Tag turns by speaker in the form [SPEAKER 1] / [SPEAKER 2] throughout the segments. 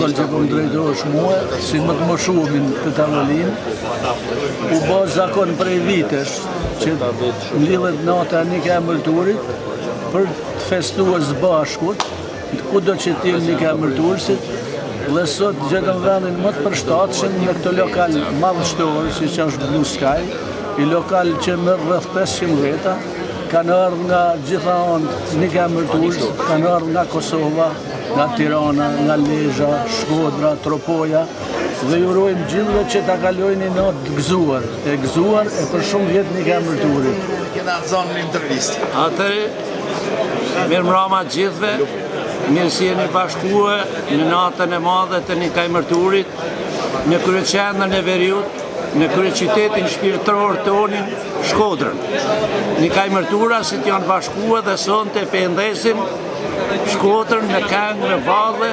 [SPEAKER 1] shkollë që kom drejtohesh mua, si më të moshumin të tavolinë, u bë zakon prej vitesh që mlidhet nata e nika e mërturit për të festuar së bashkut, kudo që t'jellë nika e mërturësit, dhe sot gjetëm vendin më të përshtatshëm në këtë lokal madhështor, si që është Blue Sky, i lokal që merr rreth 500 veta, kanë ardhur nga gjitha anët nika e mërturës, kanë ardhur nga Kosova, nga Tirana, nga Lezhë, Shkodra, Tropoja, dhe ju urojmë gjithëve që ta kalojnë një natë të gëzuar, e për shumë vjet nika e mërturit.
[SPEAKER 2] Kena zonë në intervistë.
[SPEAKER 3] Atëre, mirë mbrëma gjithëve, mirë si jeni bashkue në natën e madhe të nika e mërturit, në kryeqendrën e Veriut, në kryeqytetin shpirtëror tonin, Shkodrën. Nika e mërtura si të janë bashkue dhe sonte pendesim Shkodrën në këngë, në valle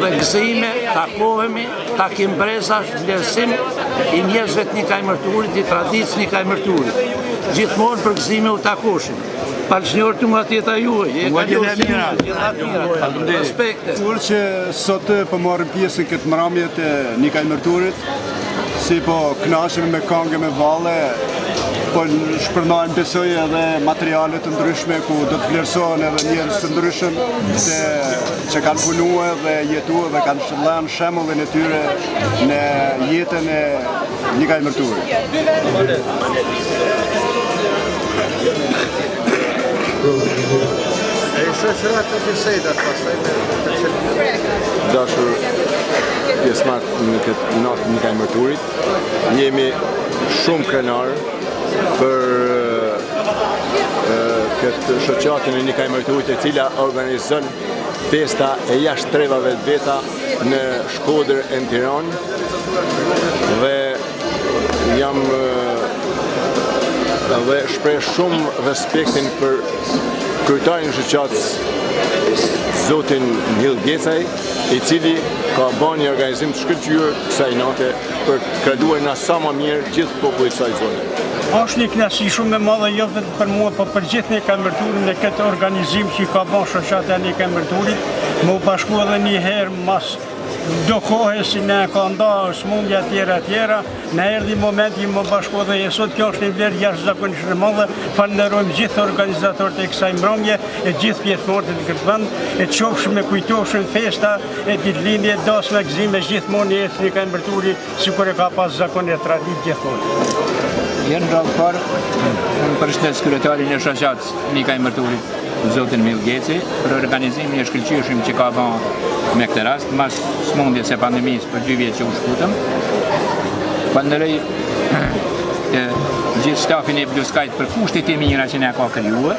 [SPEAKER 3] dhe gëzime, takohemi, takim brezash, vlerësim i njerëzve të nika e mërturit, i traditës nika e mërturit. Gjithmonë për gëzime u takoshim. Palëshnjorë të nga tjeta juaj, respekte.
[SPEAKER 4] Kur që sot po marrim pjesë në këtë mramje të nika e mërturit, si po kënaqemi me këngë me valle, po shpërndajmë besoj edhe materiale të ndryshme ku do të vlerësohen edhe njerëz të ndryshëm që kanë punuar dhe jetuar dhe kanë shëllën shembullin e tyre në jetën e nika e mërturit.
[SPEAKER 5] Dashur pjesëmarrë në këtë natë nika e mërturit, jemi shumë krenarë për këtë shoqatën e nika e mërturit e cila organizon festa e jashtë trevave të veta në Shkodër e në Tiranë dhe jam dhe shpreh shumë respektin për kryetarin e shoqatës zotin Nil Gecaj, i cili ka bërë një organizim të shkëlqyer kësaj nate për të kreduar na sa më mirë gjithë popullit të kësaj zone.
[SPEAKER 6] Është një kënaqësi shumë e madhe jo vetëm për mua, por për gjithë nika e mërturit në këtë organizim që ka bërë shoqata e nika e mërturit, më u bashku edhe një herë mas do kohë si ne ka nda smundja tjera, në erdhi momenti më bashku edhe e sot kjo është një vlerë jashtëzakonisht e madhe. Falenderojmë gjithë organizatorët e kësaj mbrëmje, e gjithë pjesëmarrësit në këtë vend, e qofshim e kujtoshim festa e ditëlindje, dasme gëzime gjithmonë e nika e mërturit, sikur e ka pas zakon e traditë gjithmonë.
[SPEAKER 7] Jenë rrallëpar, unë përshëndes kryetarin e shoqatës nika e mërturit, zotin Nil Geci, për organizimin e shkëlqyeshëm që ka bën me këtë rast, mas smundjes e pandemisë për 2 vjet që u shkutëm. Falenderoj gjithë stafin e Blue Sky për kushtet e mira që ne ka krijuar.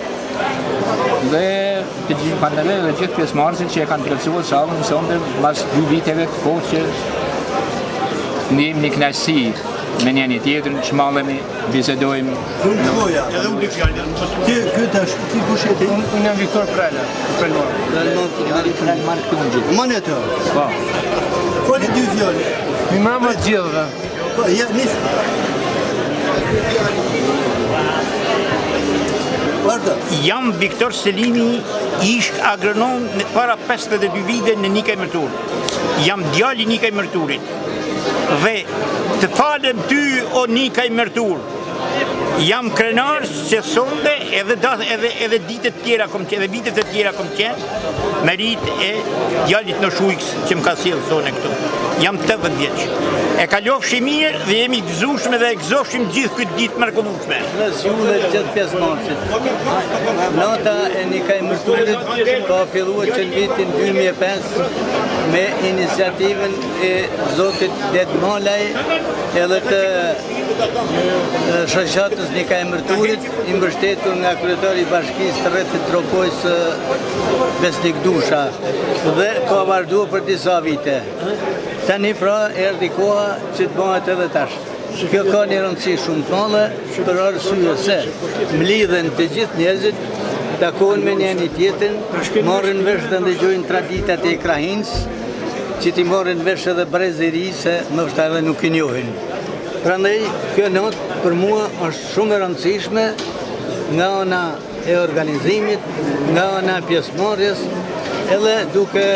[SPEAKER 7] Dhe të gjithë falenderoj dhe gjithë pjesëmarrësit që e kanë plotësuar sallën sonte pas 2 viteve të kohë që ndjejmë një kënaqësi me njëri tjetrin, shmallemi, bisedojmë.
[SPEAKER 2] Edhe unë di fjalën.
[SPEAKER 4] Ti kush je ti?
[SPEAKER 6] Unë jam Viktor Prela,
[SPEAKER 4] Prelmar këtu në gjithë. Manetë.
[SPEAKER 7] Po.
[SPEAKER 4] Foli 2 fjalë.
[SPEAKER 6] Mi mama gjithëve.
[SPEAKER 4] Po, ja, nis.
[SPEAKER 8] Jam Viktor Selimi, ish agronom para 52 vite në nika e mërturit. Jam djali nika e mërturit. Dhe të falem ty o nika i mërtur. Jam krenar se sonde edhe ditët tjera kom qenë, edhe vitet e tjera kom qenë, me rit e djalit në shujkës që më ka sjellë sone këtu. Jam 80 vjeç. E kalofshi mirë dhe jemi gëzushme dhe e gëzofshim gjithë këtë ditë mrekullueshme.
[SPEAKER 1] Në zhjullë gjithë pjesëmarrësit. Nata e nika e mërturit ka filluar që në vitin 2005 me iniciativën e zotit Det Malaj edhe të shoqatës nika e mërturit, i mbështetur nga kryetari i bashkisë të rrethit Tropojës Besnik Dusha dhe ka vazhduar për disa vite. Tani pra erdhi koha që të bëhet edhe tash. Kjo ka një rëndësi shumë të madhe për arsye se mlidhen të gjithë njerëzit, takohen me njëri tjetrin, marrin vesh dhe ndëgjojnë traditat e krahinës, që ti marrin vesh edhe brezëri se ndoshta edhe nuk i njohin. Prandaj kjo natë për mua është shumë e rëndësishme nga ana e organizimit, nga ana e pjesëmarrjes, edhe duke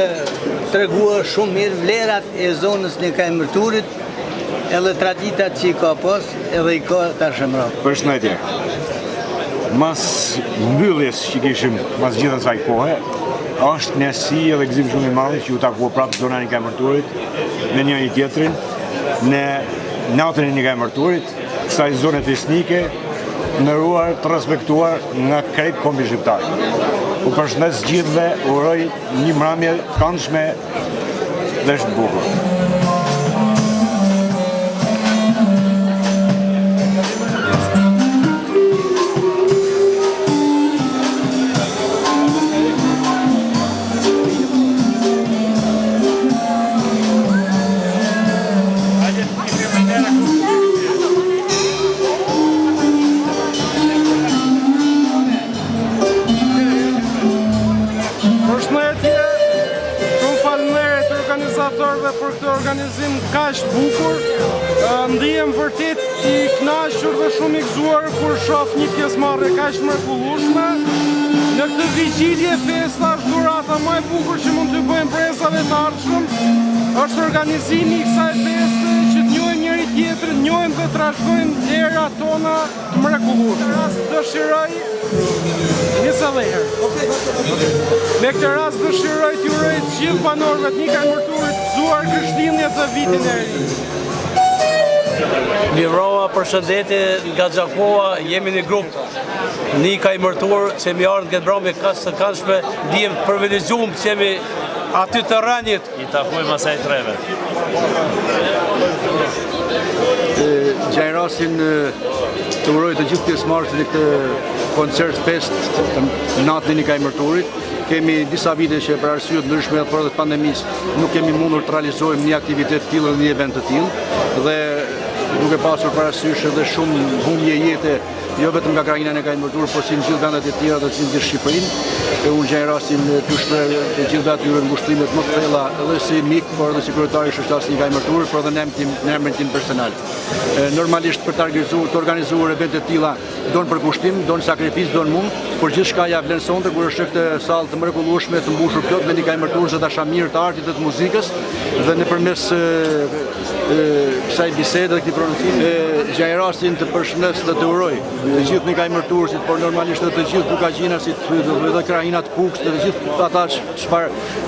[SPEAKER 9] tregua shumë mirë vlerat e zonës në Kajmërturit, edhe traditat që i ka pas, edhe i ka tashmë.
[SPEAKER 10] Përshëndetje. Mas mbylljes që kishim mas gjithë asaj kohe, është nësi edhe gëzim shumë i madh që u takua prapë zona e Kajmërturit me njëri tjetrin në natën e Kajmërturit, kësaj zone fisnike, ndëruar të respektuar nga krejt kombi shqiptar. U përshëndes gjithëve, uroj një mramje të këndshme dhe të bukur.
[SPEAKER 11] Për këtë organizim kaq bukur, ndihem vërtet i kënaqur dhe shumë i gëzuar kur shoh një pjesëmarrje kaq mrekullueshme. Në këtë vigjilje festa është dhurata më e bukur që mund të bëjmë brezave të ardhshëm. Është organizimi i kësaj feste që të njohim njëri tjetrin, njohim dhe trashëgojmë erat tona të mrekullueshme. Rast dëshiroj Me këtë rast dëshiroj t'ju uroj të gjithë banorëve të Kajmërturit gëzuar Krishtlindjet dhe vitin e ri.
[SPEAKER 12] Mirëmbrëma, përshëndetje nga Gjakova, jemi një grup Kajmërtur që mi ardhë këtë brami kasë të këndshme, ndihem të privilegjuar që jemi aty të rënjit.
[SPEAKER 13] I takojmë asaj treve.
[SPEAKER 14] Gjaj rastin të uroj të gjithë pjesëmarrësit në këtë koncert fest të natën e Kajmërturit. Kemi disa vite që për arsye të ndryshme për dhe pandemisë nuk kemi mundur të realizojmë një aktivitet të tillë dhe një event të tillë dhe duke pasur parasysh edhe shumë humje jete jo vetëm nga krajina e Kajmërturit, por si në gjithë vendet e tjera dhe si në gjithë Shqipërinë. Unë gjej rastin të shpreh të gjithë atyre ngushëllimet më të thella edhe si mik, por edhe si kryetari i shoqërisë së Kajmërturit, por edhe në emrin tim personal. Normalisht për të organizuar evente të tilla don përkushtim, don sakrificë, don mund, por gjithçka ja vlerësonte kur është këtë sallë të mrekullueshme të mbushur plot me Kajmërturit dhe dashamirë të artit dhe të muzikës dhe nëpërmes kësaj bisede dhe këtij prononcimi gjej rastin të përshëndes dhe të uroj të gjithë Kajmërturësit, por normalisht edhe të gjithë bukaqinasit dhe krahinat Kukës, të gjithë ata që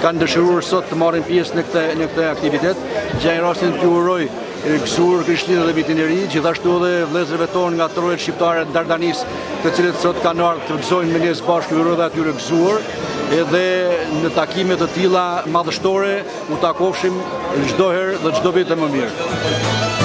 [SPEAKER 14] kanë dëshiruar sot të marrin pjesë në këtë aktivitet. Gjej rastin të uroj gëzuar Krishtlindjet dhe vitin e ri, gjithashtu edhe vëllezërve tonë nga trojet shqiptare të Dardanis, të cilët sot kanë ardhur të gëzojnë me ne së bashku, uroj dhe atyre gëzuar. Edhe në takime të tilla madhështore u takofshim çdo herë dhe çdo vit më mirë.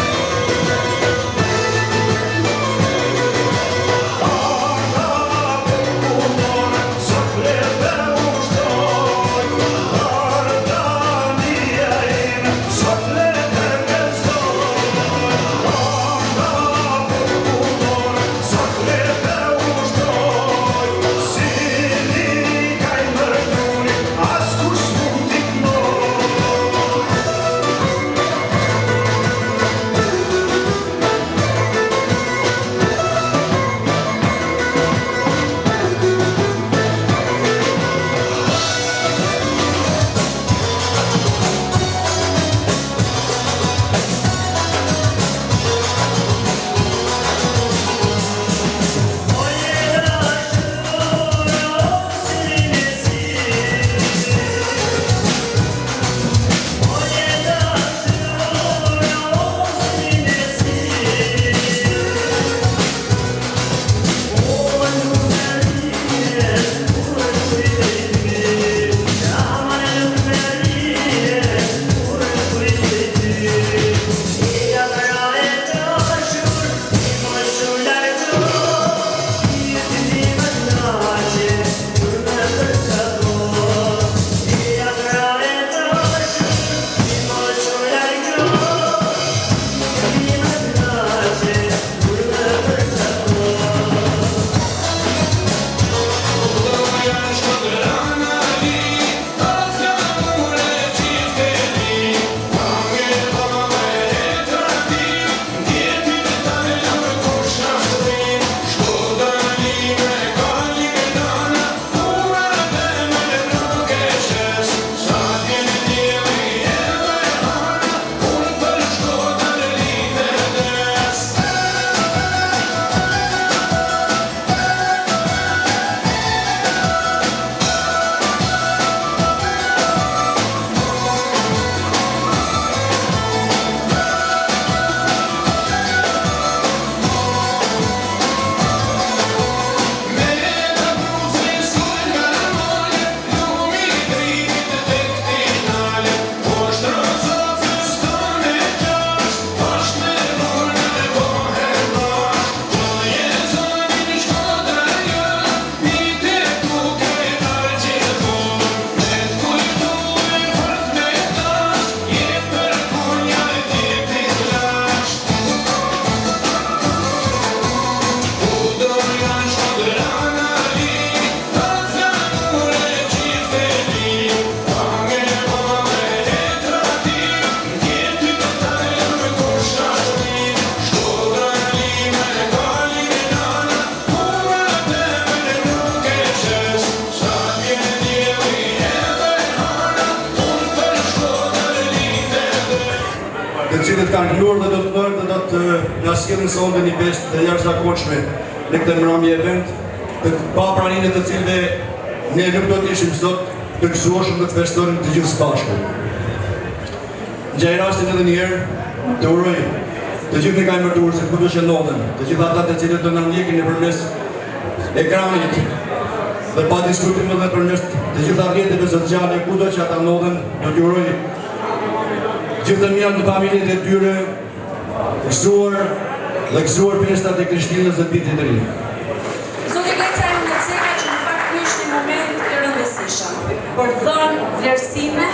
[SPEAKER 13] kanë gënuar dhe do të thonë dhe do të na sjellin sonde një festë të jashtëzakonshme në këtë mbrëmje event, të papraninë të cilëve ne nuk do të ishim sot të gëzueshëm dhe të festojmë të gjithë së bashku. Gjaj rastin edhe njëherë të uroj të gjithë në kajmërturë se kudo që ndodhen, të gjithë ata të cilët do na ndjekin nëpërmes ekranit dhe pa diskutim edhe përmes të gjitha rrjeteve sociale kudo që ata ndodhen, do t'ju uroj gjithë të mirë në familjet e tyre, gëzuar festat e Krishtinës dhe vitit të ri.
[SPEAKER 15] Zoti Gleca e Meceka që në fakt ky është një moment i rëndësishëm për dhënë vlerësime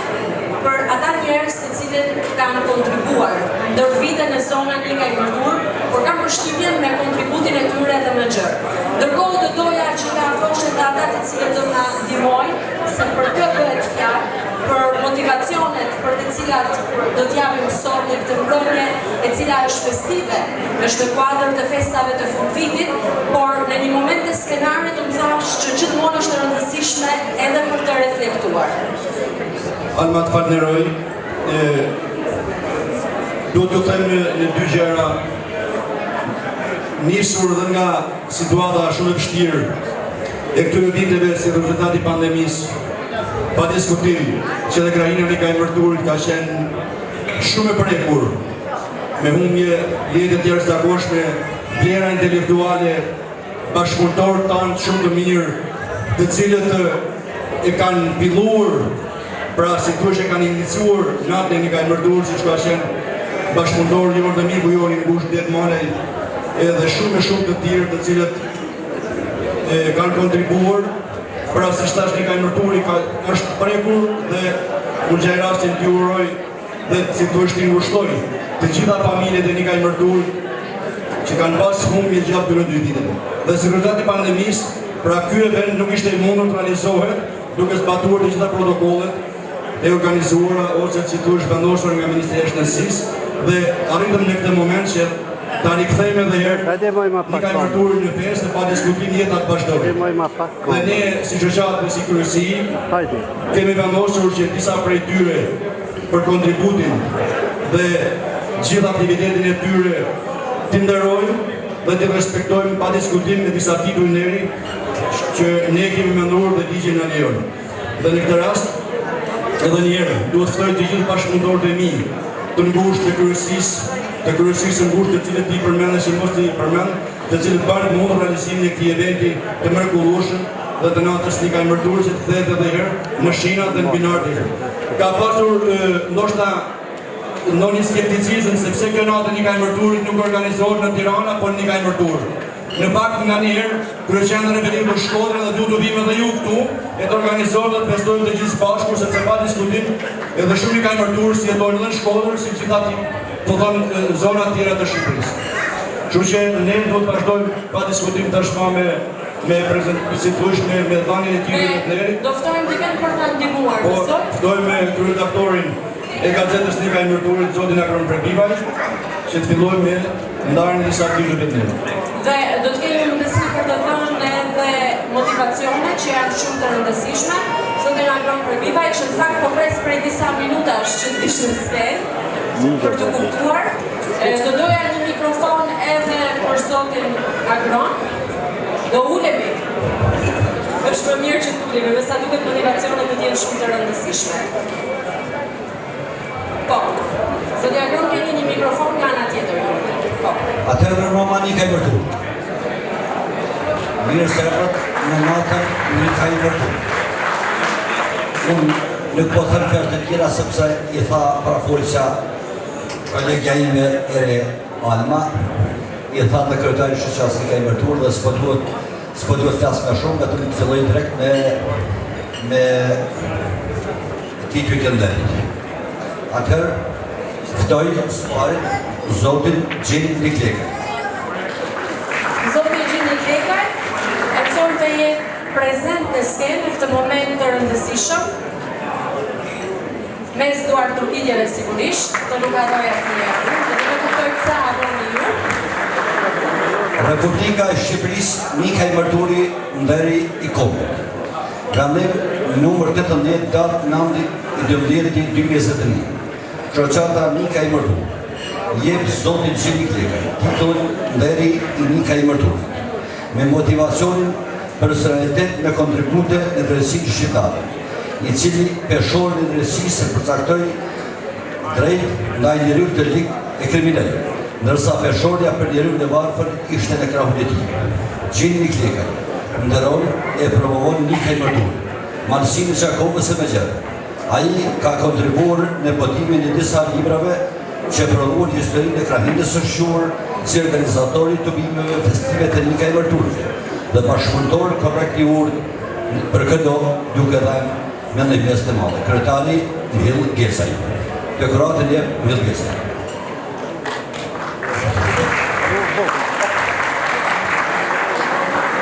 [SPEAKER 15] për ata njerëz të cilët kanë kontribuar ndër vite në zonën e Kajmërtur, por kanë përshtypjen me kontributin e tyre edhe më gjerë. Ndërkohë do doja që të afroheshin dhe ata të cilët do na ndihmojnë, se për këtë bëhet fjalë, për motivacionet për të cilat do t'japim sot në këtë mbrëmje, e cila është festive, është në kuadër të festave të fundvitit, por në një moment të skenarit të më thash që gjithmonë është rëndësishme edhe për të reflektuar.
[SPEAKER 13] Alma të partneroj, do të them në dy gjëra, nisur dhe nga situata shumë e vështirë e këtyre viteve si rezultati pandemisë, pa diskutim që dhe krajina e Kajmërturit ka qenë shumë e prekur, me humbje jetë të jashtëzakonshme, vlera intelektuale, bashkëpunëtorë tanë shumë të mirë, të cilët e kanë filluar, pra si thua që kanë iniciuar natën e Kajmërturit, siç ka qenë bashkëpunëtor Jordan Miku, Jori Ngush, Det Malej, edhe shumë të tjerë të cilët kanë kontribuar. Pra si shtash një Kajmërturi është prekur dhe unë gjaj rastin t'ju uroj dhe si t'u është ngushtoj të gjitha familjet e një Kajmërturi që kanë pas humbje gjatë këtyre 2 viteve. Dhe si rezultat i pandemisë, pra ky event nuk ishte i mundur të realizohet duke zbatuar të gjitha protokollet e organizuara ose si t'u është vendosur nga Ministri i Jashtësisë dhe arritëm në këtë moment që ta rikthejmë edhe herë një Kajmërturi në festë pa diskutim jetat bashkëtorë. Dhe ne si shoqatë dhe si kryesi kemi vendosur që disa prej tyre për kontributin dhe gjithë aktivitetin e tyre t'i nderojmë dhe t'i respektojmë pa diskutim me disa titull neri që ne kemi menduar dhe ligji na lejon. Dhe në këtë rast edhe një herë duhet ftoj të gjithë bashkëpunëtorët e mi të ngushtë të kryesisë ngushtë të cilët i përmend dhe që mos i përmend, të cilët bën mund realizimin e këtij eventi të mrekullueshëm dhe të natës një Kajmërturi që të kthehet edhe herë në shinat dhe në binarët e tij. Ka pasur ndoshta ndonjë skepticizëm sepse kjo natë një Kajmërturit nuk organizohet në Tiranë, por në Kajmërtur. Në fakt nga një herë kryeqendra e Vendit të Shkodrës dhe duhet të vim edhe ju këtu e të organizohet dhe të festojmë të gjithë bashku sepse pa diskutim edhe shumë një Kajmërtur si jetojnë edhe në Shkodër si gjithati të thonë zonat tjera të Shqipërisë. Kështu që ne do të vazhdojmë pa diskutim tashmë me prezentime me dhënien e tyre të nderit.
[SPEAKER 15] Do ftojmë dikën për ta ndihmuar sot.
[SPEAKER 13] Ftojmë me kryeredaktorin e gazetës Një Kajmërturit, zotin Akron Prekibaj, që të fillojmë me ndarjen e disa aktivitete të tjera.
[SPEAKER 15] Dhe do të kemi mundësi për të dhënë edhe motivacione që janë shumë të rëndësishme. Zotin Akron Prekibaj, që në fakt po pres prej disa minutash që të ishte në skenë për të kuptuar. Do doja një mikrofon edhe për zotin Akron. Do ulemi. Është më mirë që të ulemi, me sa duket motivacionet do t'jenë shumë të rëndësishme. Po. Zoti Akron, keni një mikrofon nga ana tjetër. Po.
[SPEAKER 16] Atëherë Roma Një Kajmërtur. Mirë se erdhët në natën Një Kajmërtur. Unë nuk po them fjalë të tjera sepse i tha parafolja kolegja ime e Alma, i tha në kryetari shoqatës Një Kajmërtur dhe s'po duhet flas më shumë, vetëm të filloj direkt me titujt e nderit. Atëherë ftoj zotin Gjin Niklekaj.
[SPEAKER 15] Zotin Gjin Niklekaj e thonë të jetë prezent në skenë në këtë moment të rëndësishëm, mes duar turpidjeve sigurisht, të nuk adoja së një arru, dhe të kuptoj kësa arru në ju.
[SPEAKER 16] Republika e Shqipërisë Një Kajmërturi nderi i Kombit. Randim numër 18 datë 9/12/2021. Shoqata Një Kajmërtur jep Zotit Gjeni Klekaj, titull nderi i Nika i Mërturit, me motivacionin për serenitet me kontribute në drejtësinë shqiptare, i cili peshorën e drejtësisë se përcaktoi drejt ndaj njeriut të lig e kriminal, ndërsa peshorja për njeriut e varfër ishte në krahun e tij. Gjeni Klekaj nderon e promovon Nika i Mërturit, malësinë e Gjakovës e Megjerë. Ai ka kontribuar në botimin e disa librave që prodhuan historinë e krahinës së shquar si organizatori të bimeve festive të Nika i Mërturit dhe bashkëpunëtor korrekt i urdhë për këto duke dhënë me një pjesë të madhe. Kryetari Mill Gecaj. Dekoratën jep Mill Gecaj.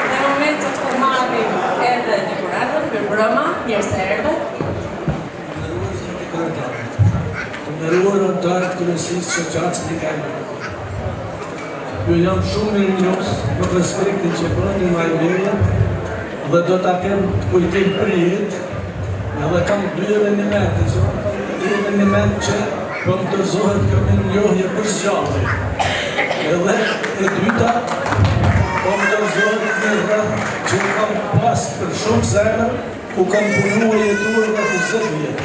[SPEAKER 15] Në momentet ku marrim edhe dekoratën për broma, mirë se erdhët.
[SPEAKER 1] Të nderuar anëtarët Kryesisë Shoqatës Nika i Mërturit. Ju jam shumë mirënjohës për respektin që bëni nga Iberia dhe do ta kem të kujtim për jetë, edhe kam dy evenimente, dy evenimente që po më dorëzohet kjo me njohje për zgjallje. Edhe e dyta po më dorëzohet një rreth që kam pas për shumë zemër, ku kam punuar jetuar rreth 20 vjet.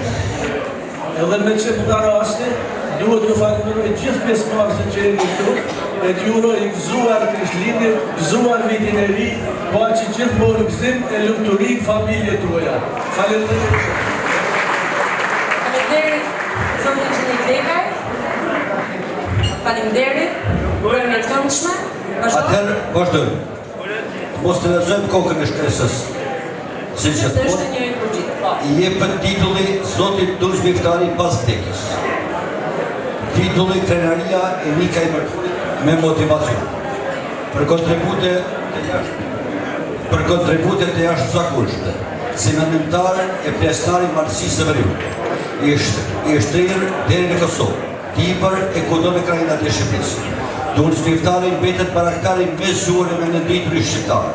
[SPEAKER 1] Edhe me që këta raste, duhet ju falenderoj gjithë pjesëmarrësit që jeni këtu, e t'ju uroj gëzuar Krishtlindjet, gëzuar vitin e ri, pa që gjithmonë gëzim e lumturik familje tuaja. Falenderoj.
[SPEAKER 15] Faleminderit Zotit Gjeni Klekaj. Faleminderit për në të këndshme.
[SPEAKER 16] Atëherë, vazhdojmë. Mos të lexojmë kokën e shkresës. Si që i jepët titulli Zotit Durrës Miftari pas vdekjes. Titulli Krenaria e Nika i Mërturit me motivacion. Për kontribute të jashtëzakonshme, si menimtar e pjesëtar i Martësisë së Veriut, i shtrirë deri në Kosovë, tipër e kudo në krajinat e Shqipërisë. Durrës Miftari mbetet baraktari me zhuar me nënditur i shqiptar,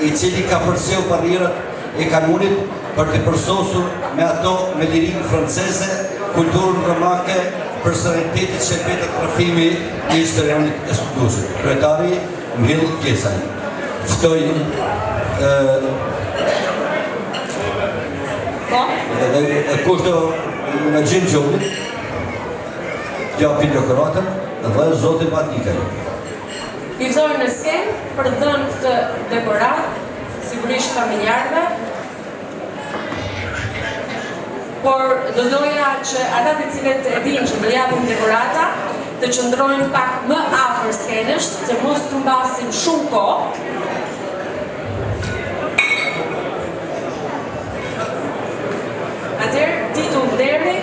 [SPEAKER 16] i cili ka përseu barrierat e kanunit për të përsosur me ato me lirinë franceze, kulturën romake, për serenitetit që mbetet rrëfimi i historianit e studiusit. Kryetari Mill Gecaj. Ftoj kushto në Gjinë Gjollit, japin dekoratën dhe Zotin Nikaj.
[SPEAKER 15] I vëzojnë në skenë për dhënë këtë dekorat, sigurisht familjarve, por do doja që ata të cilët e dinë që do japim dekorata, të qëndrojnë pak më afër skenës, se mos të mbasin shumë kohë. Atëherë, titull deri,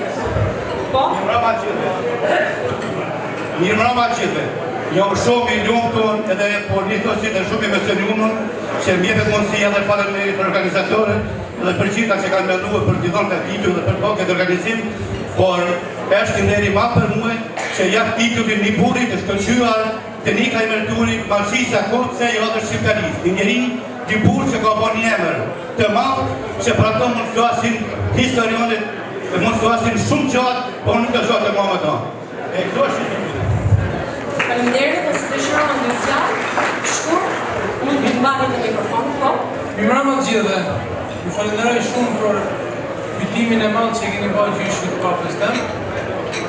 [SPEAKER 15] po?
[SPEAKER 2] Mirë mbrëma gjithëve. Jam shumë i lumtur edhe por njëkohësisht edhe shumë i emocionuar që më jepet mundësia dhe faleminderit për organizatorët dhe për gjitha që kanë menduar për t'i dhënë këtë titull dhe për këtë organizim, por është nderi i madh për mua që jap titullin një burri të shkëlqyer të Nika i Mërturit, Martësisë Akopse jo të shqiptarisë. Një njeri, një burr që ka bërë një emër të madh që për ato mund të flasin historionet, mund të flasin shumë gjatë, por nuk të shohë më më tonë.
[SPEAKER 15] Faleminderit dhe së dëshiron në fjalë, shkurt, mund të mbani në mikrofon, po?
[SPEAKER 11] Mirëmbrëma të gjithëve. Ju falenderoj shumë për kujtimin e madh që keni bërë gjyshit papës tem.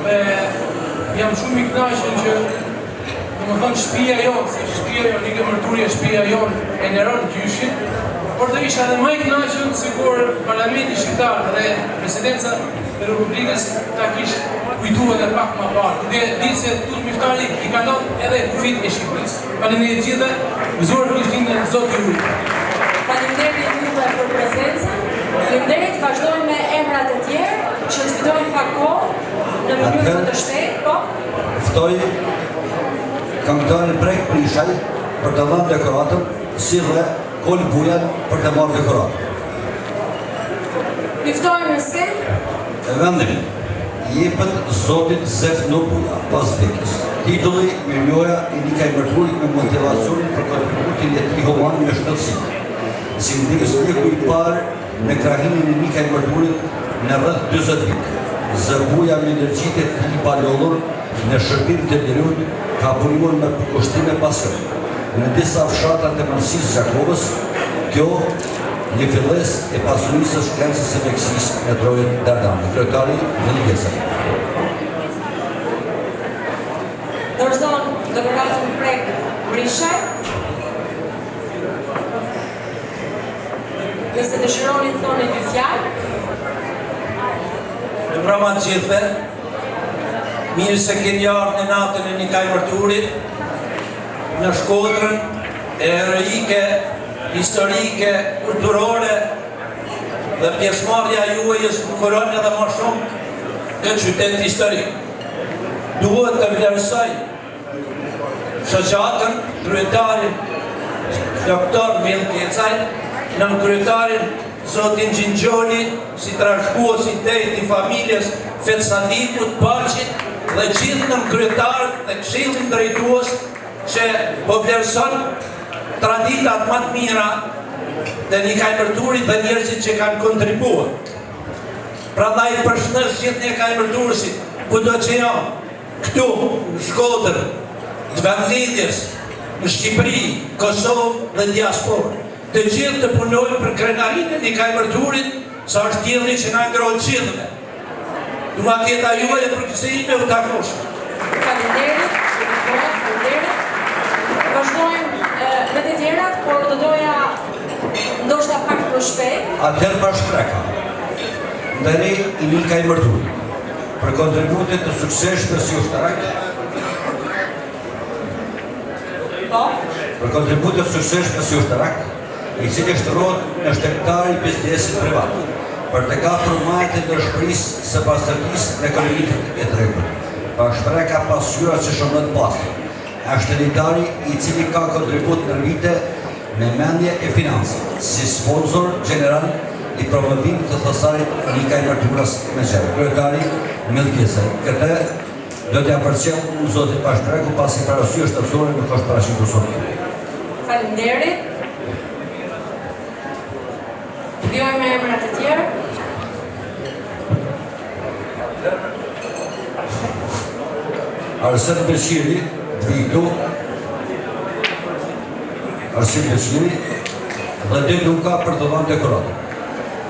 [SPEAKER 11] Dhe jam shumë i kënaqur që domethënë shtëpia jonë, se shtëpia jonë, Nika i Mërturit është shtëpia jonë e neron gjyshin, por të isha edhe më i kënaqur sikur Parlamenti Shqiptar dhe Presidenca e Republikës ta kishte kujtuar edhe pak më parë. Ditë se Durrës Miftari i kalon edhe kufit e Shqipërisë. Faleminderit gjithëve, gëzuar Krishtlindjen Zoti ju.
[SPEAKER 15] Faleminderit juve për prezencën. Faleminderit, vazhdojmë me emrat e tjerë, që të fitojnë pak kohë në mënyrë më të shpejtë, po?
[SPEAKER 16] Ftoj këngëtarin Brek Prishaj për të dhënë dekoratën, si dhe Kol Bujan për të marrë dekoratën.
[SPEAKER 15] Ftojmë në skenë.
[SPEAKER 16] Vendim jepet Zotit Zef Nubuja pas vdekjes. Titulli Mirënjohja e Nika i Mërturit me motivacionin për kontributin e tij human me shëndetësi. Si ndjesmjeku i parë në krahinën e Nika i Mërturit në rreth 40 vite. Zëbuja me energjitë e tij palollur në shërbim të lirit ka punuar me përkushtime pasër. Në disa fshatrat e Mërsisë Gjakovës, kjo një filles e pasurisë është Shkencës së mjekësisë në Trojën Dardani. Kryetari Vëllëgjeca.
[SPEAKER 15] Dorëzon deputatën Prek Brishaj. Nëse dëshironi të thoni dy fjalë.
[SPEAKER 3] Në mbrëma të gjithëve, mirë se keni ardhur në natën e Nikaj Mërturit, në Shkodrën e heroike, historike, kulturore dhe pjesëmarrja juaj është bukuron edhe më shumë këtë qytet historik. Duhet të vlerësoj shoqatën, kryetarin Doktor Milkecaj, nën kryetarin Zotin Gjingjoni, si trashëgues i drejtë i familjes Fetsadikut, Paqit dhe gjithë nën kryetarët dhe këshillin drejtues që po vlerëson traditat më të mira të Nikaj Mërturit dhe njerëzit që kanë kontribuar. Prandaj përshëndes gjithë Nikaj Mërturësit, kudo që janë, këtu, në Shkodër, të vendlidhjes, në Shqipëri, Kosovë dhe diasporë. Të gjithë të punojnë për krenarinë e Nikaj Mërturit, sa është tjellni që na ngrohet gjithëve. Dua tjeta juaj e përgjegjësimi u takosh.
[SPEAKER 15] Faleminderit, faleminderit. Vazhdojmë me të tjerat, por do doja ndoshta pak më shpejt.
[SPEAKER 16] Atëherë bashkëpreka, ndani i Nikaj Mërturit, për kontributet të sukseshme si ushtarak, për kontributet të sukseshme si ushtarak, i cili shtërrohet në shtetari biznesit privat, për të kapur majtën e shprisë së pastërtisë në ekonominë e tregut. Bashkëpreka pasqyra që shumë të pastër, është elitari i cili ka kontribut në vite me mendje e financë, si sponsor general i promovim të thësarit Nikaj Mërturas me qërë. Kryetari Milkecaj. Këtë do t'ja përqel në Zotit Bashkëpreku pasi parasysh tëësore nuk është parashitur sot.
[SPEAKER 15] Faleminderit. Vjoj me emrat e tjerë.
[SPEAKER 16] Arsen Beqiri, Dvitu, Arsen Beqiri, dhe dy duka për të dhanë dekoratë.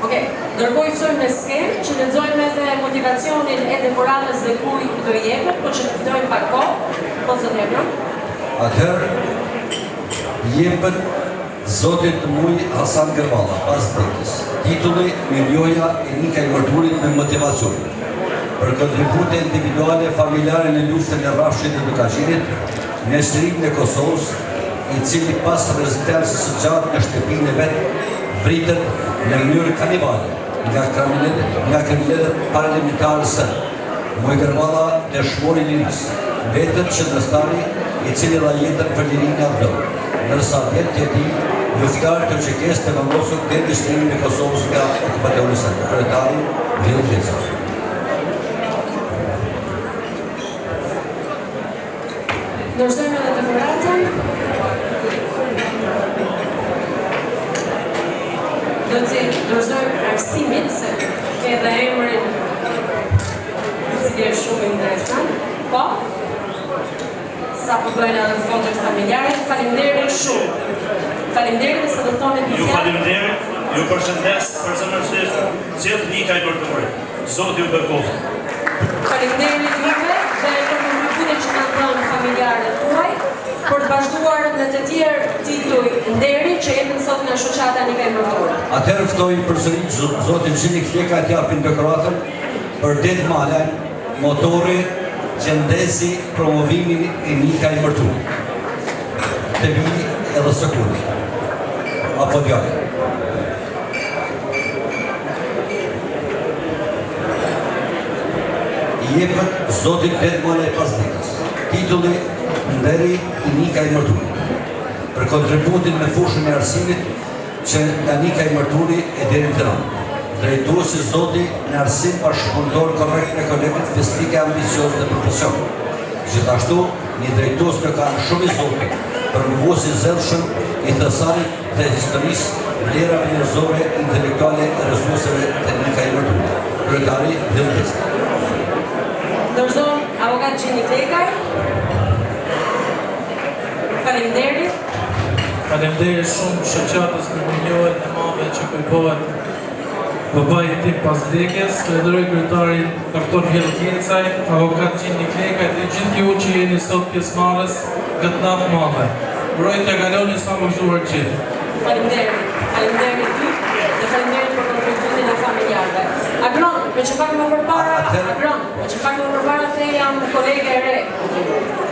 [SPEAKER 15] Okej, dërgoj fësojmë në skemë që lexojmë edhe motivacionin e dekoratës dhe kuj do i jepet, po që të fidojmë pak kohë, po zë Ebro.
[SPEAKER 16] Atëherë, jepet Zotit Muj Hasan Gërballa, pas vdekjes. Titulli Miljoja e Nikaj Mërturit me motivacion. Për kontribute individuale familjare në luftën e rrafshit e Dukaçinit, në shtërinë e Kosovës, i cili pas rezistencës së gjatë në shtëpinë e vetë, vritet në mënyrë kanibale nga kriminalet paralimentarës së. Muj Gërballa dëshmori liris, vetëm qëndrëstari i cili dha jetën për lirinë e vdorë, nërsa vetë të tij luftar të qekes të vendosur deri në shtërinë e Kosovës nga okupatorët. Kryetari Vëllëgjeca.
[SPEAKER 15] Dorëzojmë edhe dekoratën. Do të dorëzojmë arsimit, se ke edhe emrin i cili është shumë interesant. Po? Sa po bëjnë edhe fondet familjare. Faleminderit shumë. Faleminderit se do të thoni dy fjalë.
[SPEAKER 17] Ju faleminderit, ju përshëndes personalisht gjithë Nikaj Mërturit. Zoti ju bërkoftë.
[SPEAKER 15] Faleminderit juve dhe për kontributin që kanë dhënë familjarët tuaj, për të vazhduar në të tjerë tituj nderi që jepen sot nga shoqata Nikaj Mërturit.
[SPEAKER 16] Atëherë ftoj përsëri Zotin Gjini Kleka të japin dekoratën për det Malaj, motori që ndesi promovimin e Nikaj Mërturit. Të vi edhe sekundi. Apo djallë. I jepët Zotit Detmane pas vdekjes. Titulli nderi i Nikaj Mërturit. Për kontributin në fushën e arsimit që nga Nikaj Mërturi e deri në Tiranë. Drejtuesi Zoti në arsim bashkëpunëtor korrekt me kolegët festike ambiciozë dhe profesion. Gjithashtu, një drejtues me kanë shumë i Zoti, promovues i zellshëm i thesarit dhe historisë vlerave njerëzore, intelektuale e resurseve të Nikaj Mërturit. Kryetari Vëllëgjeca.
[SPEAKER 15] Dorëzon avokat avokat Gjini Klekaj. Faleminderit.
[SPEAKER 18] Faleminderit shumë shoqatës për minjohet e mave që pëjbohet babaj e tim pas vdekjes, falenderoj kryetarin Dr. Mjell Kecaj, avokat Gjini Klekaj dhe gjithë ju që jeni sot pjesëmarrës këtë natë madhe. Uroj t'ja kaloni sa më gëzuar gjithë.
[SPEAKER 15] Faleminderit. Faleminderit ty dhe faleminderit për kontributin e familjarëve. Agron, me që pak më përpara the jam kolege e re.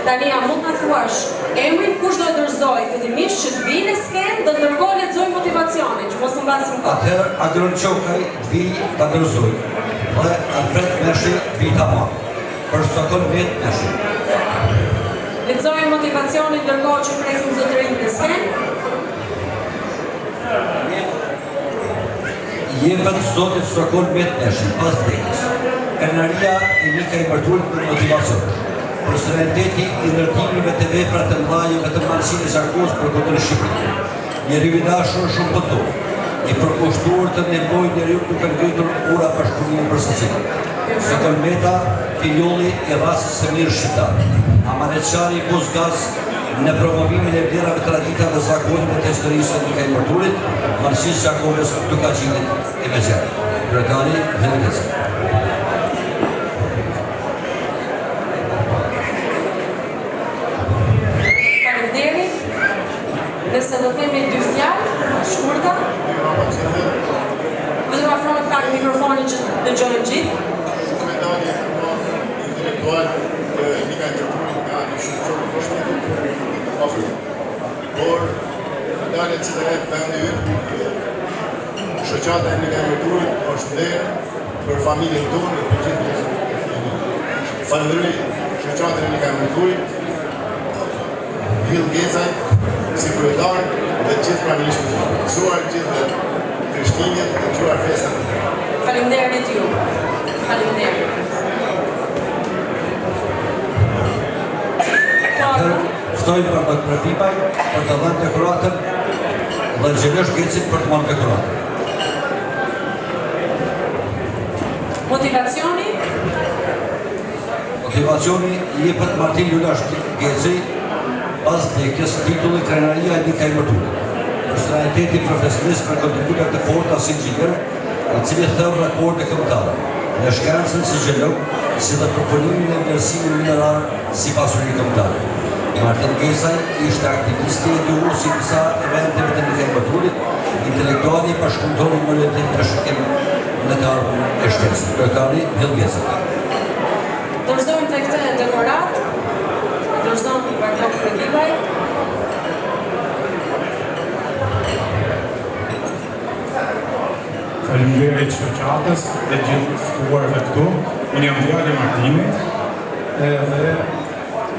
[SPEAKER 15] Tani jam mund të thuash emrin kush do të dorëzoj fillimisht që të vinë në skenë do të dërgoj lexoj motivacionin, që mos të mbasim kohë.
[SPEAKER 16] Atëherë Agron Qokaj të vi ta dorëzoj. Dhe Alfred Meshi të vi ta marr. Për Stockholm Met Meshi.
[SPEAKER 15] Lexoj motivacionin dërgoj që presim zotërinë në skenë.
[SPEAKER 16] Jepet Zotit Stockholm Met Meshi pas vdekjes. Krenaria e Nikaj Mërturit për motivacion. Për sereniteti i ndërtimeve të vepra të mëdha vetëm Marsinë Zharkos për kundër Shqipërisë. Njeriu i dashur shumë po tonë, i përkushtuar të nevojë njeriu duke ngritur ura bashkëpunimi për secilin. Stockholm Meta, filioli i rasës së mirë shqiptar. Amaneçari i Buzgaz në promovimin e vlerave tradita dhe zakoneve të historisë së Nikaj Mërturit, Marsinë Zharkos Tukaqinit e Mezhar. Kryetari Mjell Kecaj.
[SPEAKER 15] Nëse do kemi dy fjalë, shkurta. Vetëm afroni pak mikrofonin që dëgjojmë gjithë.
[SPEAKER 19] Komentari intelektual të Nikaj Mërturit nga një shqyrë përshmetit Afrikë. Por, dalët që të rejtë vendi ynë, shoqata e Nikaj Mërturit është ndërë për familjen tonë dhe për gjithë njëzë. Falenderoj shoqatën e Nikaj Mërturit, Mjell Kecaj, si kryetar dhe gjithë pranisht të gëzuar gjithë krishtinjet dhe gjuar festën.
[SPEAKER 15] Faleminderit ju. Faleminderit.
[SPEAKER 16] Ftoj për Dr. Pipaj për të dhënë dekoratën dhe Gjellosh Kecit për të marrë dekoratën.
[SPEAKER 15] Motivacioni?
[SPEAKER 16] Motivacioni jepet Martin Lulash Keci pas vdekjes titulli Krenaria e Nikaj Mërturit. Personaliteti profesionist për kontributat të forta si inxhinier, i cili theu raporte kombëtare, në shkencën si gjelog, si dhe proponimin e vlerësimit minerar si pasuri kombëtare. Martin Kecaj ishte aktivisti e duhuesi i disa eventeve të Nikaj Mërturit, intelektuali i bashkëpunëtori më orientim të shëkim në të ardhmen e shtesës. Kryetari Mjell Kecaj.
[SPEAKER 15] Dorëzojmë të këtë dekorat. Dorëzojmë i bardhok për Libaj.
[SPEAKER 20] Faleminderit shoqatës dhe gjithë ftuarve këtu. Unë jam djali i Martinit dhe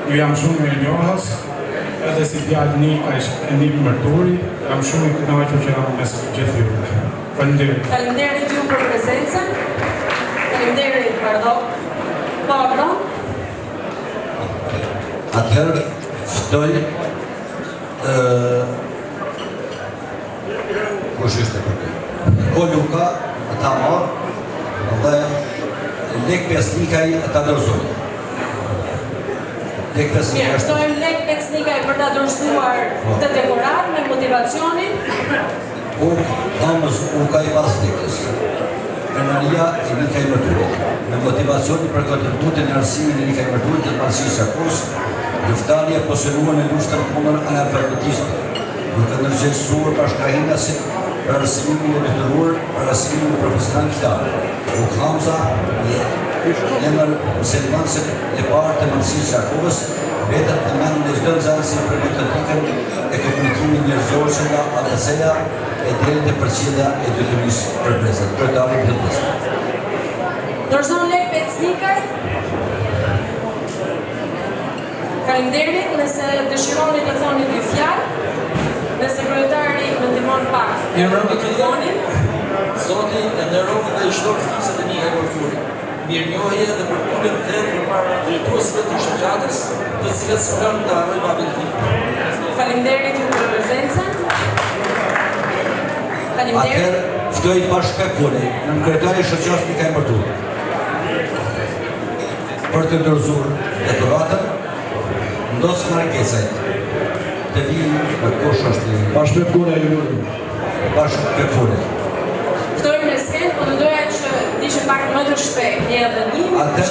[SPEAKER 20] ju jam shumë i njohës, edhe si djali Nikaj e Nikaj Mërturit, jam shumë i kënaqur që jam mes gjithë juve. Faleminderit.
[SPEAKER 15] Faleminderit ju për prezencën. Faleminderit bardhok. Pa Agron.
[SPEAKER 16] Atëherë ftoj kush ishte për të? Ko Luka ta marë dhe Lek Pesnikaj ta dorëzoj. Lek Pesnikaj
[SPEAKER 15] Mirë, ftojmë Lek Pesnikaj për ta dorëzuar këtë dekorat me motivacionin.
[SPEAKER 16] Thomas Ukaj pas vdekjes. Krenaria e Nikaj Mërturit. Me motivacionin për kontributin e arsimin e Nikaj Mërturit të Marsinë Zharkos, luftari e posenuar në luftën kundër analfabetizmit, duke ndërgjegjësuar bashkërahiasit për arsimin e detyruar, për arsimin e profesional kitar. Hamza, emër Selmansit e parë të Marsinë Zharkos, vetet në mendjen e çdo nxënësi për metodikën e komunikimit njerëzor që nga ABC-ja e deri te përcjellja e detyrimit për brezat. Kryetari Mjell Kecaj.
[SPEAKER 15] Dorëzon Lek Pesnikaj. Faleminderit, nëse dëshironi të thoni dy fjalë, nëse kryetari më ndihmon pak. Mikrofonin.
[SPEAKER 21] Zoti e nderohet dhe i shtoj fiset e Nikaj Mërturit. Mirënjohje dhe përpullje të përpara drejtuesve të shoqatës, të cilët s'kan të harrojnë babën tim.
[SPEAKER 15] Faleminderit ju për prezencën. Faleminderit.
[SPEAKER 16] Atëherë ftoj bashkëpunëtori në kryetari i shoqatës Nikaj Mërturit. për të dorëzuar dekoratën, ndos Markesaj. Të vi në kosh është
[SPEAKER 13] Bashkë me kone e lëmërë.
[SPEAKER 16] Bashkë me kone.
[SPEAKER 15] Ftojmë në skenë, po në doja që dishe pak më të shpejt, një edhe një,
[SPEAKER 16] Atër,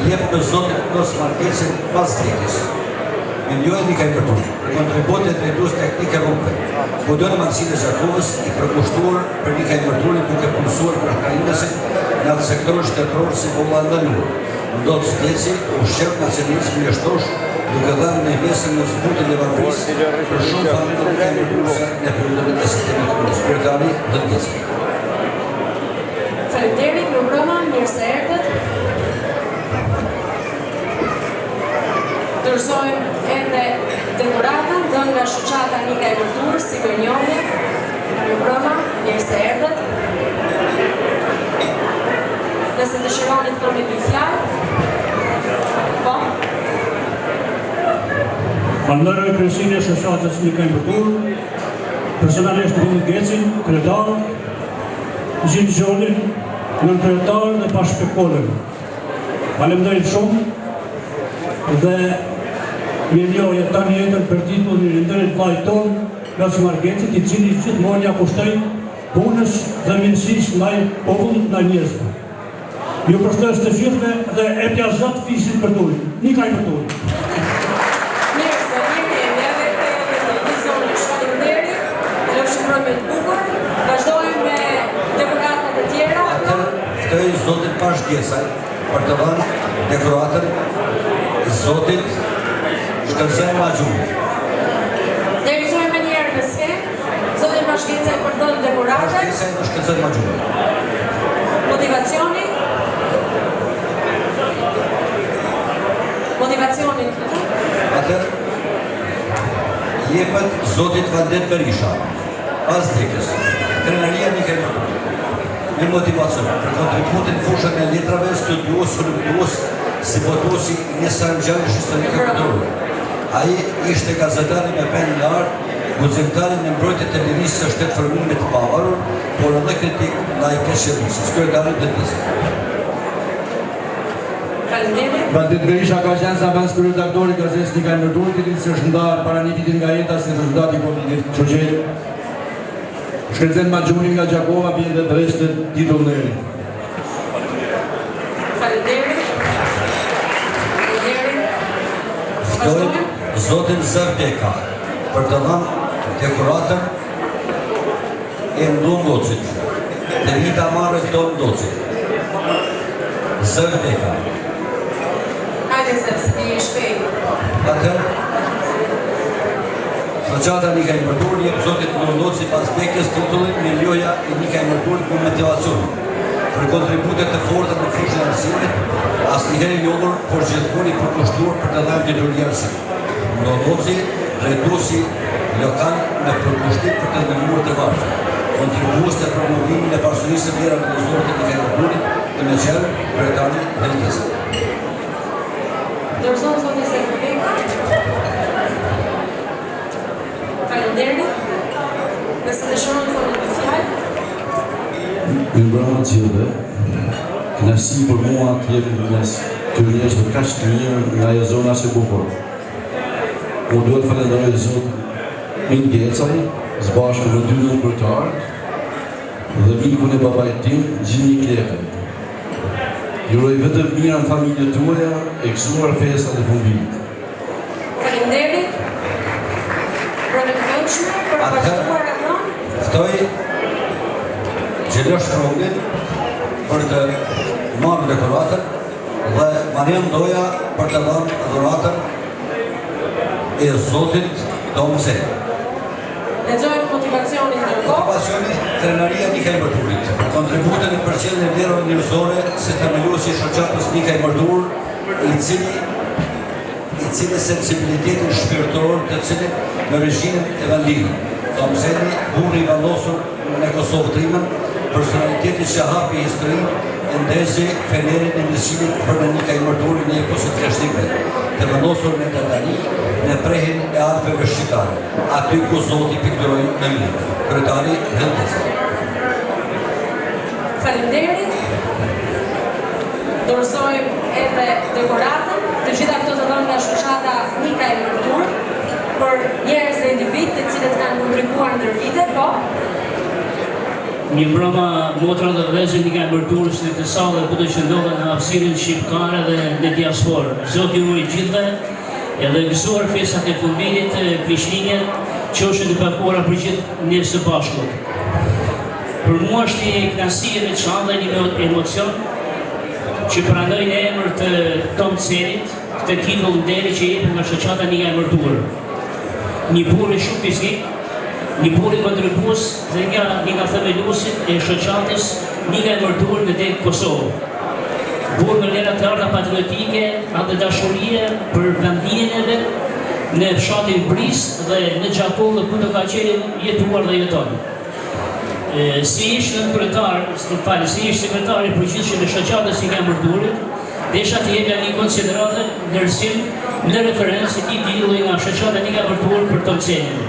[SPEAKER 16] jep në zotit ndos Markesaj pas vdekjes. Milioni ka i përtur, për kontributet e dus teknike rumpe. Budon Mancine Zhakovës i përkushtuar për një ka i mërturin duke punësuar për karinësit në atë sektorë shtetëror si bolla ndaluar. Ndot Steci, ushqep nacionalizmi jashtosh, duke dhënë në mesën në zbutin e varfrisë për shumë familje ka i mërturse në periudën e sistemit komunist. Kryetari dhe Ndeci.
[SPEAKER 15] Faleminderit, Roma, mirë se erdhët. Dorëzojmë edhe dekoratën dhënë nga shoqata Nika e Mërturës, si gënjohje. Roma, mirë se erdhët. Nëse dëshironi të thoni një fjalë. Po.
[SPEAKER 5] Falenderoj kryesin e shoqatës Nika e Mërturës, personalisht Rudi Gecin, kryetar, Gjin Xholin, nënkryetar dhe bashkëpunëtor. Faleminderit shumë dhe mirënjohje tani jetën për titullin e Rinderit vllajt ton, Laci Margecit, i cili gjithmonë ja kushtoi punës dhe mirësisë ndaj popullit, ndaj njerëzve. Ju përshëndes të gjithëve dhe epja zot fisit për turin. Nika i për turin.
[SPEAKER 15] Mirë, se mirë jemi edhe këtë zonë faleminderit, lëfshim mbrëmje të bukur, vazhdojmë me dekoratat e tjera.
[SPEAKER 16] Ftoj zotin Pashgjesaj për të dhënë dekoratën zotit Shkëllëzën Maxhumi.
[SPEAKER 15] Ne vizojmë me njerë në skenë, zotin Pashgjesaj për dhënë dekoratën.
[SPEAKER 16] Pashgjesaj në Shkëllëzën Maxhumi.
[SPEAKER 15] Motivacioni? Motivacionin këtu?
[SPEAKER 16] Atër, jepët zotit Vandet Berisha, pas drekës, krenaria Nika e Mërturës, me motivacion për kontributin fushën e letrave, studios, hulumtuos, si botusi një Sarangjani historike kulturore. Ai ishte gazetari me penë lartë, guximtari në mbrojtje të lirisë së shtetëformimit të pavarur, por edhe kritik ndaj keqërisë. Kryetari dhe Ndeci.
[SPEAKER 13] Vandet Berisha ka qenë sa pas kryeredaktori i gazetës Nika e Mërturit, i cili është ndarë para një viti nga jeta si rezultat i Covidit. Kështu që Shkëllëzën Maxhumi nga Gjakova bie dhe drejtë titullin e ri.
[SPEAKER 16] Ftoj zotin Zërdeka për të dhënë dekoratën e Ndongocit, të vita marrë këto Ndocit. Zërdeka.
[SPEAKER 15] Hajde zëpës, një shpejt.
[SPEAKER 16] Atër, shoqata Nika e Mërturës jep zotit Ndongoci pas vdekjes titullin me loja e Nika e Mërturës për motivacion, për kontributet të forta në fushën e arsimit, asnjëherë njohur, por gjithmonë i përkushtuar për të dhënë detyri arsimit. Ndongoci, drejtuesi lokal me përkushtim për të ndërmuar të varfër, kontribues të promovimin e pasurisë së vlera vendosore të Nika e Mërturit, të meqenër kryetari dhe Ndeci.
[SPEAKER 15] Dorëzon zotin Zërbeka. Faleminderit. Nëse dëshironi të thoni një fjalë.
[SPEAKER 22] Mirëmbrëma gjithëve. Kënaqësi për mua të jep mes këtyre njerëzve kaq të mirë nga ajo zona e bukur. Unë duhet të falenderoj zotin Gecaj, së bashku me dy nënkryetarët dhe mikun e babait tim, Gjini Klekaj. Ju uroj vetëm mira në familjen tuaja e gëzuar festat e fundimit.
[SPEAKER 15] Faleminderit. Për të këndshme, për të vazhduar atë.
[SPEAKER 16] Ftoj Gjelosh Krongin për të marrë dekoratën dhe Mariam Doja për të dhënë dekoratën e zotit Domcel.
[SPEAKER 15] Lexojmë motivacionin ndërkohë.
[SPEAKER 16] Motivacioni krenaria Nika e Mërturit. Kontributin e përcjelljen e vlerave njerëzore si themeluesi i shoqatës Nika e Mërturë, i cili sensibilitetin shpirtëror të cilit në regjimin e vendimit. Domceli, burri i vendosur në Kosovë Trimën, personaliteti që hapi historinë, e ndezi fenerin e ndësimit për në Nika e Mërturit në eposit kreshtikve, të vendosur në Tandani, në prehin e Alpeve shqiptare, aty ku Zoti pikturoi me mirë. Kryetari dhe Ndeci.
[SPEAKER 15] Faleminderit. dorëzojmë edhe dekoratën, të gjitha këto të dhënë nga shoqata Nika e Mërtur, për njerëz dhe individ të cilët kanë kontribuar ndër vite, po.
[SPEAKER 5] Mirëmbrëma motra dhe vëllezër Nika e Mërturës në këtë sallë kudo që ndodhen në hapësirën shqiptare dhe në diasporë. Zoti ju i gjithëve, edhe gëzuar festat e fundimit Krishtlindjen, qofshin të bekuara për gjithë ne së bashku. Për mua është një kënaqësi e veçantë dhe një emocion që pranoj në emër të Tom Cenit këtë titull nderi që jepet nga shoqata Nika e Mërtur. Një burë shumë fizik, një burë kontribues dhe një nga themeluesit e shoqatës Nika e Mërtur në tek Kosovë. Burë me vlera të larta patriotike, atë dashurie për vendin e vet në fshatin Bris dhe në Gjakovë ku do ka qenë jetuar dhe jeton. Si ishte si ishte sekretari i përgjithshëm i shoqatës Nika e Mërturit, desha të jepja një konsideratë ndërsim në referencë të titullit nga shoqata Nika e Mërtur për Tom Cenin.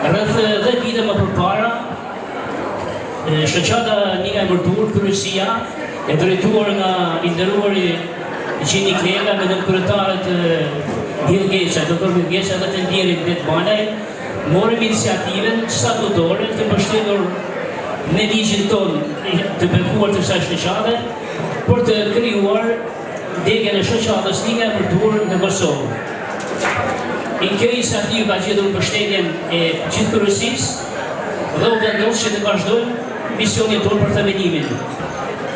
[SPEAKER 5] Rreth 10 vite më përpara, shoqata Nika e Mërtur, kryesia, e drejtuar nga i nderuari Gjini Klega me kryetarët Bill Gates, Dr. Bill Gates dhe të ndjerit Net Banaj, morëm iniciativen statutore të mbështetur në ligjin ton të bekuar të kësaj shoqate për të krijuar degën e shoqatës Nika e Mërtur në Kosovë. Kjo iniciativë ka gjetur mbështetjen e gjithë kryesisë dhe u vendos që të vazhdojmë misionin tonë për themelimin.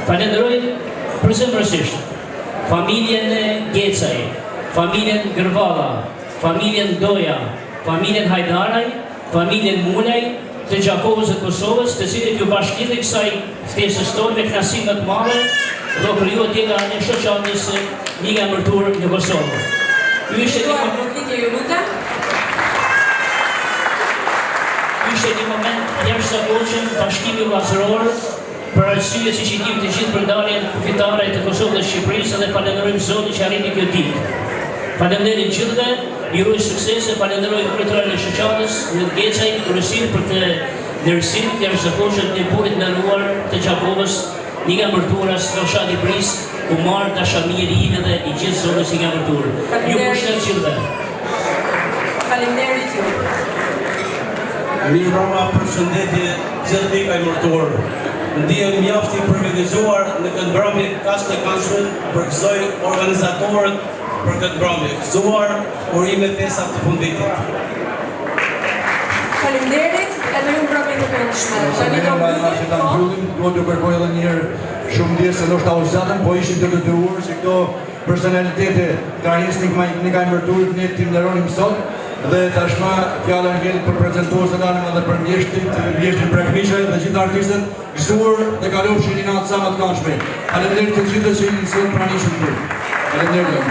[SPEAKER 5] Falenderoj përzemërsisht familjen Gecaj, familjen Gërvalla, familjen Doja, familjen Hajdaraj, familjen Mulaj të Gjakovës dhe Kosovës, të cilët ju bashkëlidhen kësaj ftesës tonë me kënaqësi më të madhe dhe krijuar dega e shoqatës Nika e Mërtur në Kosovë. Ky ishte një moment jashtëzakonshëm bashkimi vllazëror për arsye siç i dim të gjithë për ndarjen kufitare të Kosovës dhe Shqipërisë dhe falenderojmë Zotin që arriti kjo ditë. Falenderit gjithëve, ju uroj suksese, falenderoj kryetarin e shoqatës Net Gecaj, kryesin për të ndërsim të jashtëzakonshëm të burit nderuar të Gjakovës Nika e Mërturas nga fshati Bris, u marrë dashamirime dhe i gjithë zonës Nika e Mërtur. Ju përshëndes gjithëve.
[SPEAKER 15] Faleminderit ju.
[SPEAKER 12] Mirëmbrëma, përshëndetje gjithë Nika e Mërtur. Ndihem mjaft i privilegjuar në këtë mbrëmje kaq të këndshme për gëzoj organizatorët për këtë mbrëmje. Gëzuar urime festat të fundvitit.
[SPEAKER 15] Faleminderit, edhe ju mbrëmje të këndshme.
[SPEAKER 13] Do të kërkoj edhe një herë shumë ndjesë se ndoshta u zgjatën, po ishim të detyruar se këto personalitete karrierës Nika e Mërturit ne ti nderonim sot. Dhe tashma fjala ngjelet për prezantuesin tanë dhe për mjeshtin Prekmiqaj dhe gjithë artistët, gëzuar dhe kalofshin një natë sa më të këndshme. Faleminderit të gjithëve që jeni sot pranishëm këtu. Faleminderit.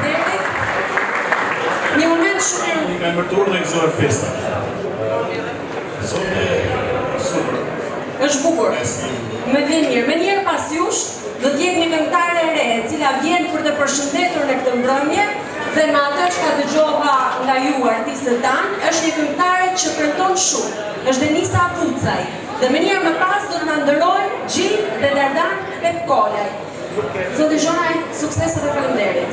[SPEAKER 15] Një moment shumë i
[SPEAKER 17] Nika e Mërtur dhe gëzuar festat. Sot e super.
[SPEAKER 15] Është bukur. Me vjen mirë. Me njerë pas jush, do t'jetë një këngëtare e re, e cila vjen për të përshëndetur në këtë mbrëmje, dhe me atë që ka dëgjova nga ju artistët tanë, është një këngëtare që këndon shumë, është Denisa Pucaj. Dhe me njerë më pas do të ndërojnë Gjin dhe Dardan Petkolaj. Zoti Zhonaj, sukses dhe faleminderit.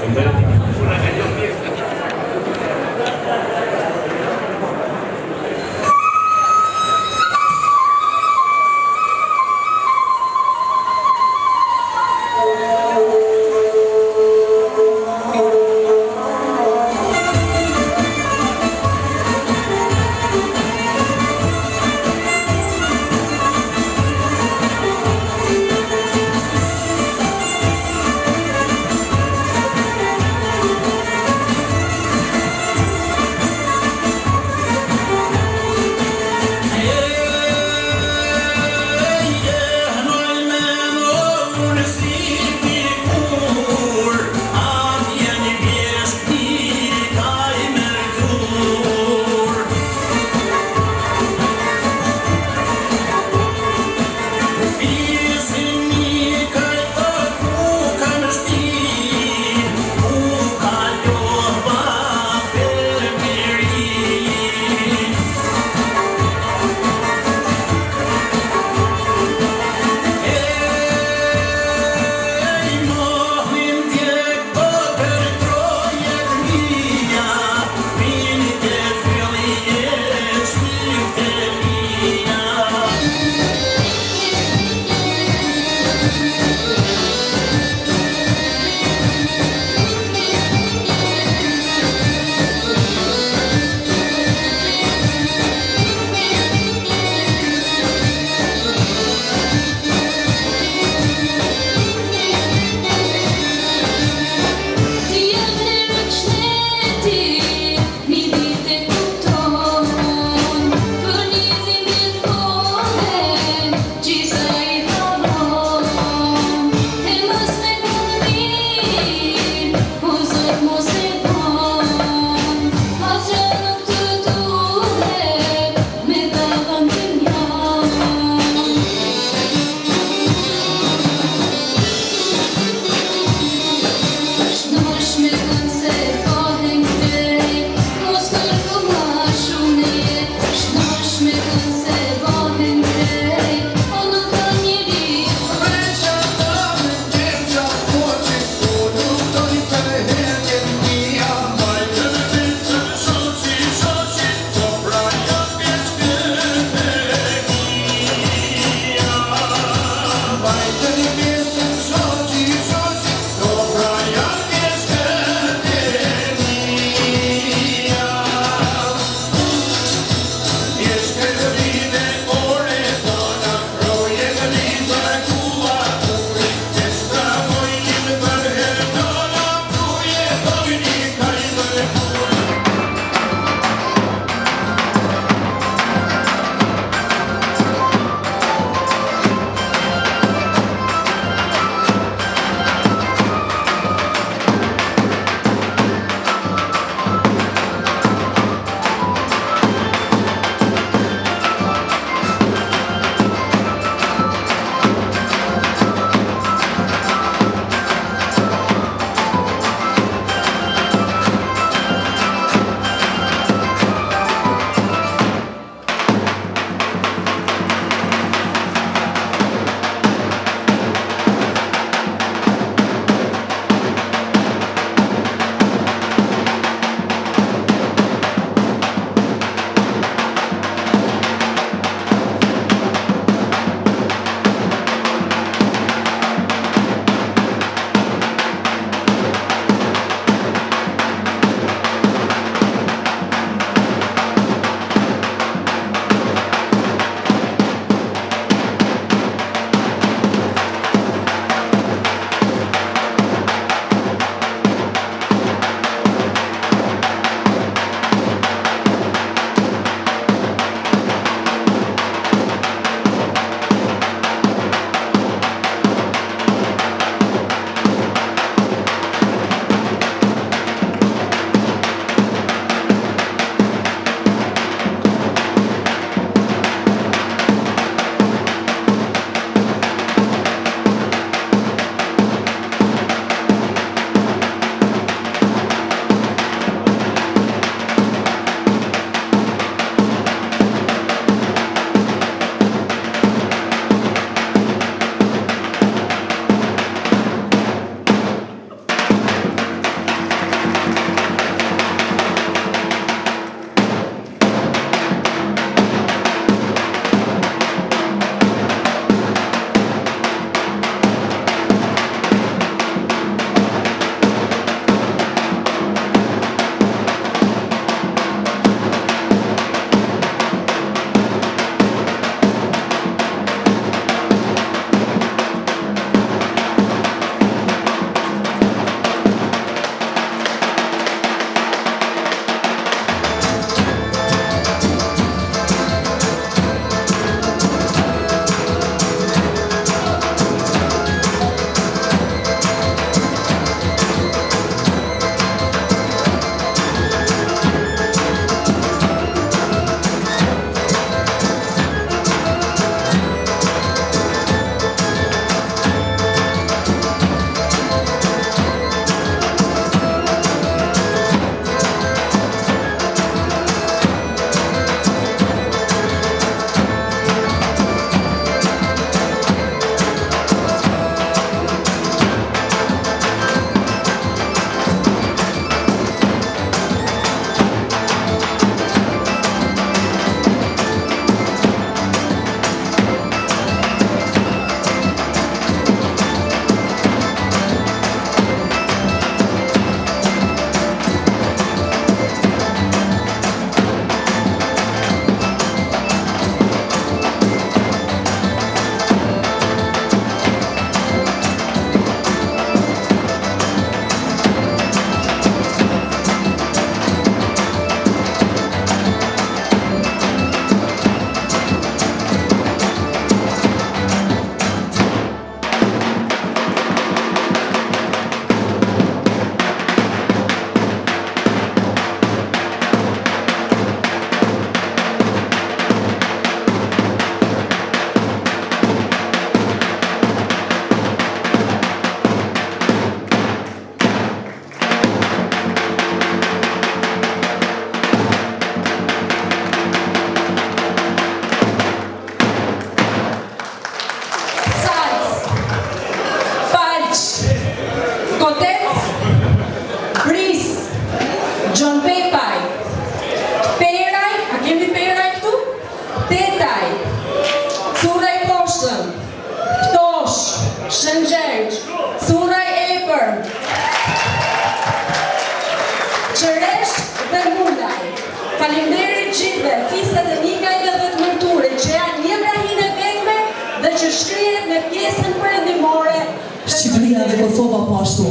[SPEAKER 15] Faleminderit gjithëve, fiset e nikajve dhe të mërturit, që janë një mrahinë e vetme dhe që shkrihet me pjesën perëndimore.
[SPEAKER 6] Shqipëria dhe Kosova po ashtu.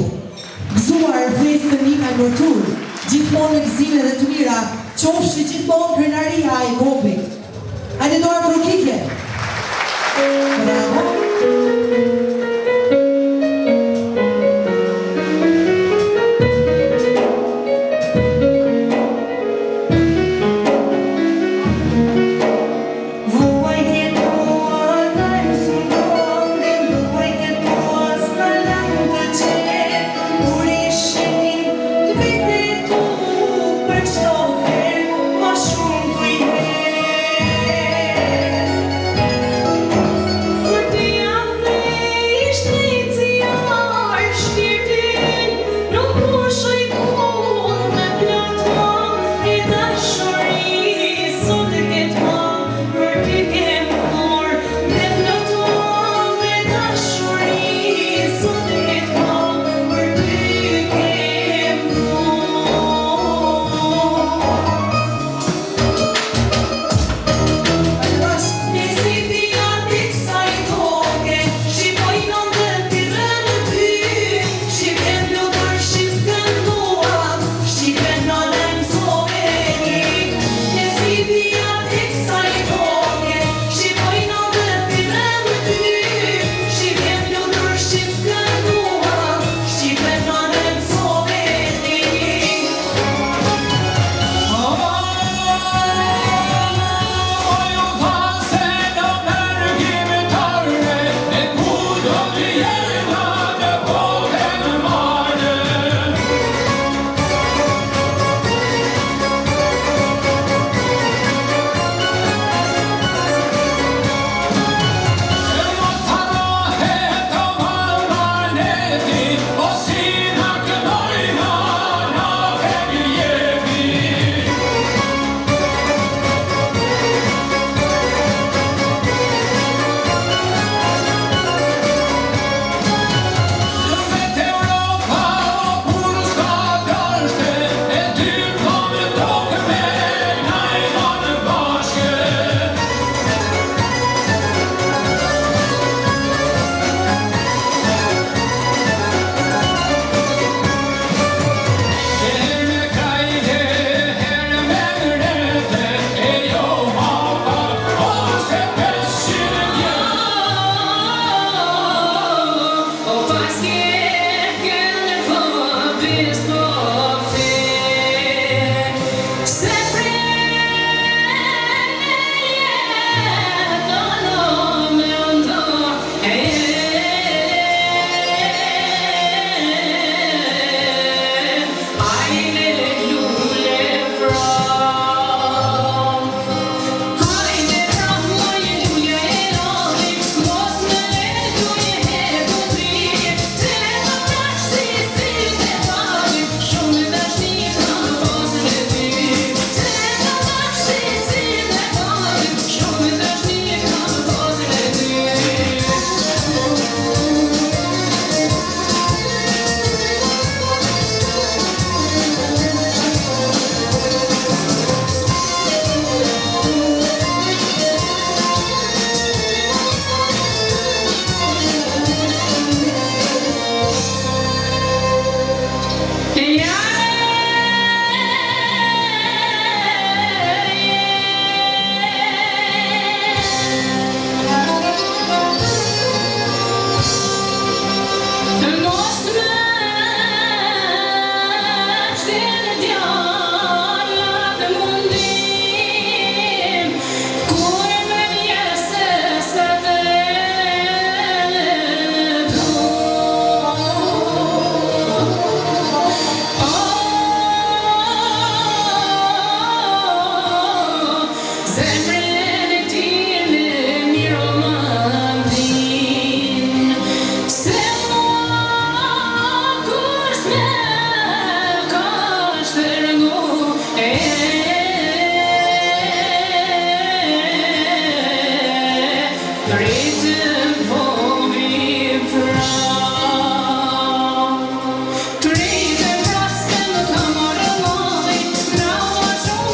[SPEAKER 6] Gëzuar festë të nikaj mërtur, gjithmonë në gëzime dhe të mira, qofshi gjithmonë krenaria e Kopit. Hajde dorë për kike. Bravo.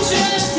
[SPEAKER 7] Just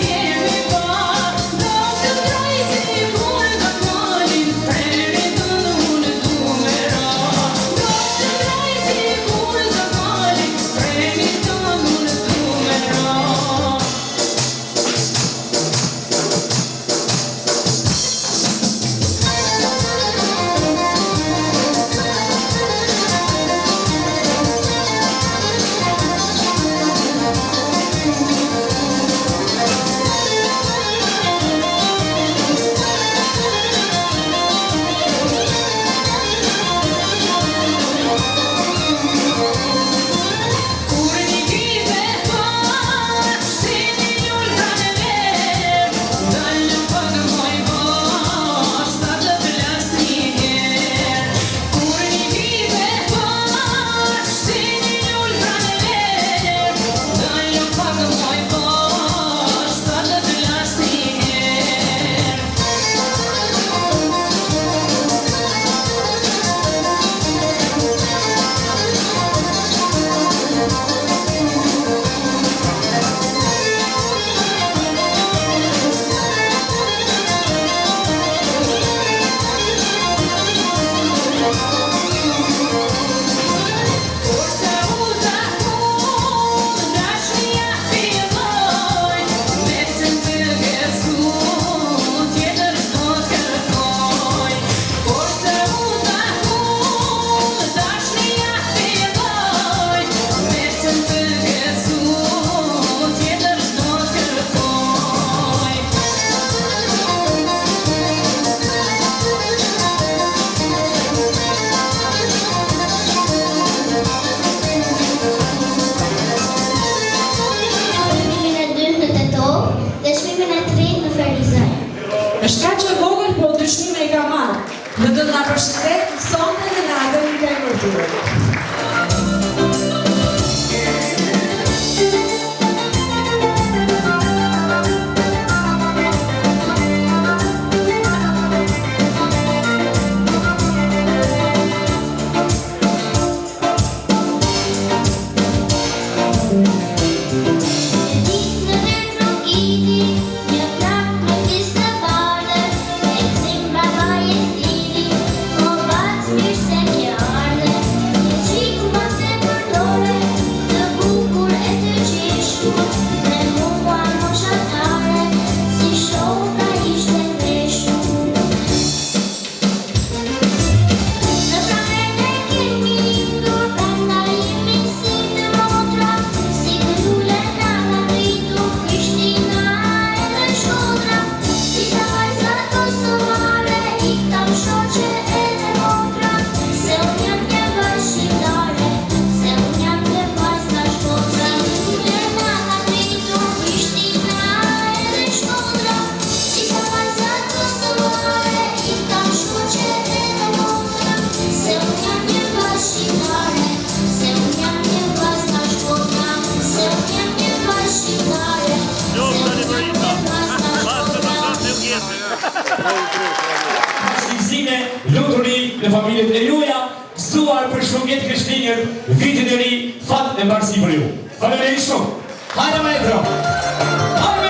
[SPEAKER 6] tani po dyshnime I ka marrë. Në do të na përshëndet sonte në natën e Nikaj Mërturit.
[SPEAKER 4] Luturi në familjet e juaja, gëzuar për shkëmbjet Krishtinën, vitin e ri, fat e mbarësi për ju. Faleminderit shumë. Hajde maestro. Hajde